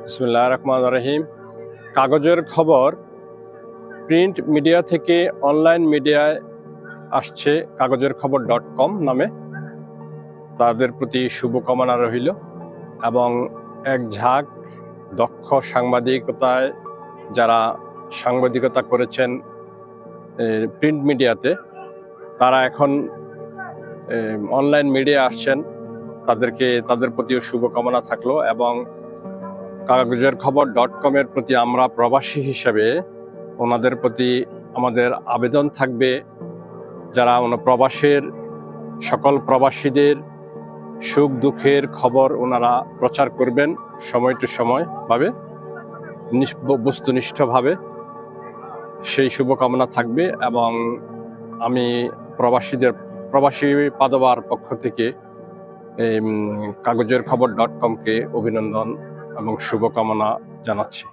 বিসমিল্লাহির রহমানির রহিম। কাগজের খবর প্রিন্ট মিডিয়া থেকে অনলাইন মিডিয়ায় আসছে কাগজের খবর .com নামে। তাদের প্রতি শুভকামনা রহিল এবং এক ঝাঁক দক্ষ সাংবাদিকতায় যারা সাংবাদিকতা করেছেন প্রিন্ট মিডিয়াতে, তারা এখন অনলাইন মিডিয়া আসছেন। তাদের প্রতিও শুভকামনা থাকলো এবং কাগজের খবর .com এর প্রতি আমরা প্রবাসী হিসেবে ওনাদের প্রতি আমাদের আবেদন থাকবে, যারা প্রবাসের সকল প্রবাসীদের সুখ দুঃখের খবর ওনারা প্রচার করবেন সময় টু সময় ভাবে, বস্তুনিষ্ঠভাবে, সেই শুভকামনা থাকবে। এবং আমি প্রবাসী পাদবার পক্ষ থেকে কাগজের খবর .com কে অভিনন্দন এবং শুভকামনা জানাচ্ছি।